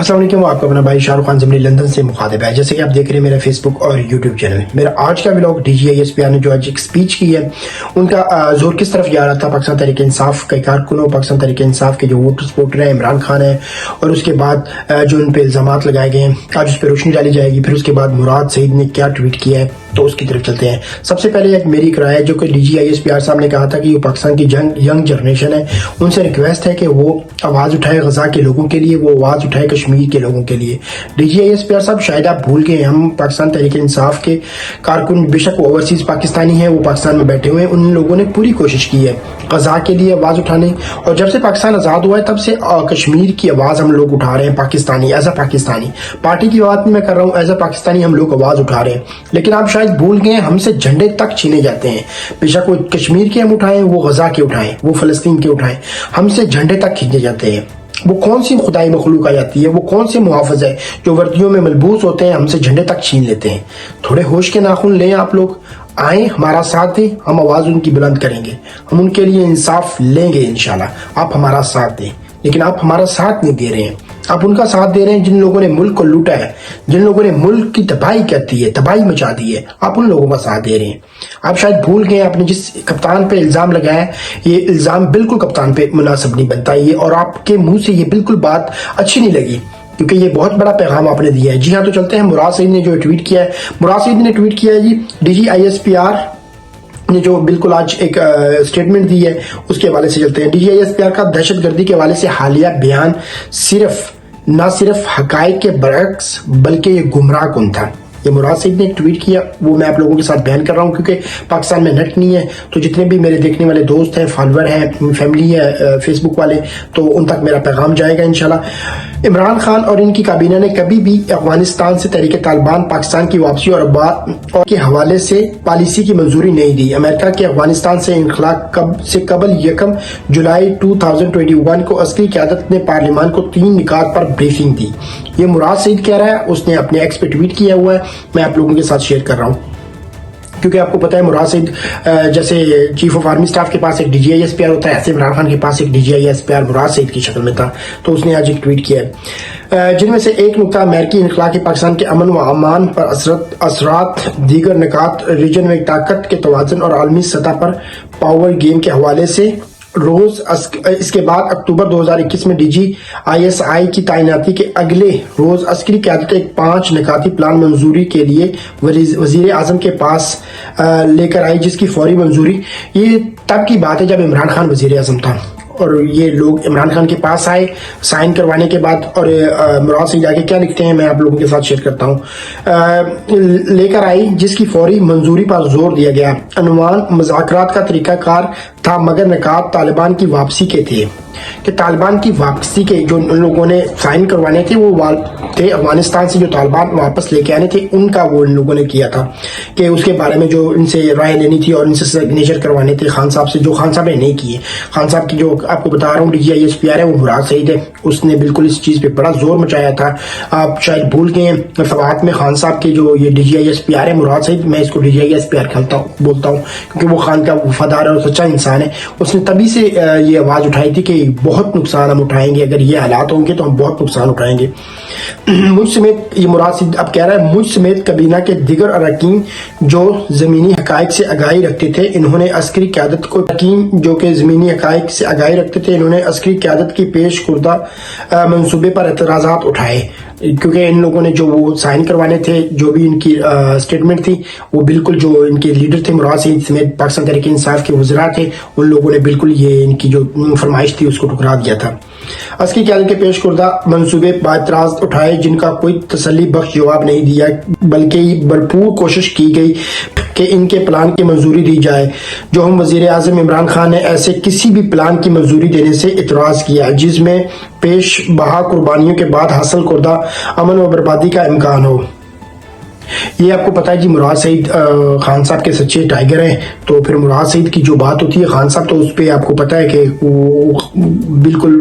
السلام علیکم، آپ کا اپنا بھائی شاہ رخ خان زمری لندن سے مخاطب ہے۔ جیسے کہ آپ دیکھ رہے ہیں میرا فیس بک اور یوٹیوب چینل، میرا آج کا vlog D G I S P R نے جو آج ایک سپیچ کی ہے، ان کا زور کس طرف جا رہا تھا۔ پاکستان تحریک انصاف کے کارکنوں، پاکستان تحریک انصاف کے جو ووٹر سپورٹر ہیں، عمران خان ہے، اور اس کے بعد جو ان پہ الزامات لگائے گئے ہیں، آج اس پہ روشنی ڈالی جائے گی۔ پھر اس کے بعد مراد سعید نے کیا ٹویٹ کیا ہے، تو اس کی طرف چلتے ہیں۔ سب سے پہلے ایک میری رائے ہے جو کہ D G I S P R صاحب نے کہا تھا کہ یہ پاکستان کی ینگ جنریشن ہے، ان سے ریکویسٹ ہے کہ وہ آواز اٹھائے غزہ کے لوگوں کے لیے، وہ آواز اٹھائے کشمیر کے لوگوں کے لیے۔ D G I S P R صاحب شاید آپ بھول گئے، ہم پاکستان تحریک انصاف کے کارکن، بے شک وہ اوورسیز پاکستانی ہیں، وہ پاکستان میں بیٹھے ہوئے ہیں، ان لوگوں نے پوری کوشش کی ہے غزہ کے لیے آواز اٹھانے، اور جب سے پاکستان آزاد ہوا ہے تب سے کشمیر کی آواز ہم لوگ اٹھا رہے ہیں، Pakistani as a Pakistani, party کی بات نہیں میں کر رہا ہوں، ایز اے پاکستانی ہم لوگ آواز اٹھا رہے ہیں۔ لیکن آپ شاید بھول گئے ہم سے جھنڈے تک چھینے جاتے ہیں، بے شک وہ کشمیر کے ہم اٹھائیں، وہ غزہ کے اٹھائیں، وہ فلسطین کے اٹھائیں، ہم سے جھنڈے تک کھینچے جاتے ہیں۔ وہ کون سی خدائی مخلوق آ جاتی ہے، وہ کون سے محافظ ہے جو وردیوں میں ملبوس ہوتے ہیں، ہم سے جھنڈے تک چھین لیتے ہیں۔ تھوڑے ہوش کے ناخن لیں آپ لوگ، آئیں ہمارا ساتھ دیں، ہم آواز ان کی بلند کریں گے، ہم ان کے لیے انصاف لیں گے انشاءاللہ۔ آپ ہمارا ساتھ دیں، لیکن آپ ہمارا ساتھ نہیں دے رہے ہیں، آپ ان کا ساتھ دے رہے ہیں جن لوگوں نے ملک کو لوٹا ہے، جن لوگوں نے ملک کی تباہی کرتی ہے، تباہی مچا دی ہے، آپ ان لوگوں کا ساتھ دے رہے ہیں۔ آپ شاید بھول گئے آپ نے جس کپتان پہ الزام لگایا ہے، یہ الزام بالکل کپتان پہ مناسب نہیں بنتا، یہ اور آپ کے منہ سے یہ بالکل بات اچھی نہیں لگی، کیونکہ یہ بہت بڑا پیغام آپ نے دیا ہے۔ جی ہاں، تو چلتے ہیں مراد سعید نے جو ٹویٹ کیا ہے۔ مراد سعید نے ٹویٹ کیا ہے جی، D G I S P R نے جو بالکل آج ایک سٹیٹمنٹ دی ہے، اس کے حوالے سے چلتے ہیں۔ D G I S P R کا دہشت گردی کے حوالے سے حالیہ بیان نہ صرف حقائق کے برعکس بلکہ یہ گمراہ کن تھا۔ یہ مراد سعید نے ایک ٹویٹ کیا، وہ میں آپ لوگوں کے ساتھ بیان کر رہا ہوں کیونکہ پاکستان میں نیٹ نہیں ہے، تو جتنے بھی میرے دیکھنے والے دوست ہیں، فالوور ہیں، فیملی ہے فیس بک والے، تو ان تک میرا پیغام جائے گا انشاءاللہ۔ عمران خان اور ان کی کابینہ نے کبھی بھی افغانستان سے تحریک طالبان پاکستان کی واپسی اور کے حوالے سے پالیسی کی منظوری نہیں دی۔ امریکہ کے افغانستان سے انخلا سے قبل 1 جولائی 2021 کو عسکری قیادت نے پارلیمان کو 3 نکات پر بریفنگ دی۔ یہ مراد سعید کہہ رہا ہے، اس نے اپنے ایکس پہ ٹویٹ کیا ہوا ہے، میں آپ لوگوں کے ساتھ شیئر کر رہا ہوں کیونکہ آپ کو پتا ہے مراد سعید جیسے چیف آف آرمی سٹاف کے پاس ایک D G I S P R ہوتا ہے، ایسے عمران خان کے پاس ایک D G I S P R Murad Saeed کی شکل میں تھا، تو اس نے آج ایک ٹویٹ کیا ہے، جن میں سے ایک نکتہ امریکی انخلا کے پاکستان کے امن و امان پر اثرات، دیگر نکات ریجن میں طاقت کے توازن اور عالمی سطح پر پاور گیم کے حوالے سے اس کے بعد اکتوبر 2021 میں D G I S I کی تعیناتی کے اگلے روز عسکری قیادت ایک 5 نکاتی پلان منظوری کے لیے وزیر اعظم کے پاس لے کر آئی، جس کی فوری منظوری، یہ تب کی بات ہے جب عمران خان وزیر اعظم تھا، اور یہ لوگ عمران خان کے پاس آئے سائن کروانے کے بعد، اور مراد سعید آگے کیا لکھتے ہیں میں آپ لوگوں کے ساتھ شیئر کرتا ہوں، لے کر آئی جس کی فوری منظوری پر زور دیا گیا۔ عنوان مذاکرات کا طریقہ کار تھا، مگر نکات طالبان کی واپسی کے تھے، کہ طالبان کی واپسی کے جو ان لوگوں نے سائن کروانے تھے، وہ تھے افغانستان سے جو طالبان واپس لے کے آنے تھے، ان کا وہ ان لوگوں نے کیا تھا، کہ اس کے بارے میں جو ان سے رائے لینی تھی اور ان سے سگنیچر کروانے تھے خان صاحب سے، جو خان صاحب نے نہیں کیے۔ خان صاحب کی جو آپ کو بتا رہا ہوں D G I S P R ہے، وہ مراد سعید ہے، اس نے بالکل اس چیز پہ بڑا زور مچایا تھا۔ آپ شاید بھول گئے ہیں فوات میں خان صاحب کے جو یہ D G I S P R ہے مراد سعید، میں اس کو D G I S P R بولتا ہوں کیونکہ وہ خان کا وفادار اور سچا انسان ہے، اس نے تبھی سے یہ آواز اٹھائی تھی کہ بہت نقصان ہم اٹھائیں گے، اگر یہ حالات ہوں گے تو ہم بہت نقصان اٹھائیں گے۔ مجھ سمیت، یہ مراد سعید اب کہہ رہا ہے، مجھ سمیت کابینہ کے دیگر اراکین جو زمینی حقائق سے آگاہی رکھتے تھے، انہوں نے عسکری قیادت کو جو کہ زمینی حقائق سے آگاہی رکھتے تھے، انہوں نے عسکری قیادت کی پیش کردہ منصوبے پر اعتراضات اٹھائے، کیونکہ ان لوگوں نے جو وہ سائن کروانے تھے، جو بھی ان کی سٹیٹمنٹ تھی، وہ بالکل جو ان کے لیڈر تھے مراد سعید سمیت پاکستان تحریک انصاف کے وزراء تھے، ان لوگوں نے بالکل یہ ان کی جو فرمائش تھی اس کو ٹھکرا دیا تھا۔ عسکری قیادت کے پیش کردہ منصوبے پر اعتراض اٹھائے، جن کا کوئی تسلی بخش جواب نہیں دیا، بلکہ بھرپور کوشش کی گئی کہ ان کے پلان کی منظوری دی جائے۔ جو ہم وزیر اعظم عمران خان نے ایسے کسی بھی پلان کی منظوری دینے سے اعتراض کیا جس میں پیش بہا قربانیوں کے بعد حاصل کردہ امن و بربادی کا امکان ہو۔ یہ آپ کو پتا ہے جی، مراد سعید خان صاحب کے سچے ٹائیگر ہیں، تو پھر مراد سعید کی جو بات ہوتی ہے خان صاحب، تو اس پہ آپ کو پتا ہے کہ وہ بالکل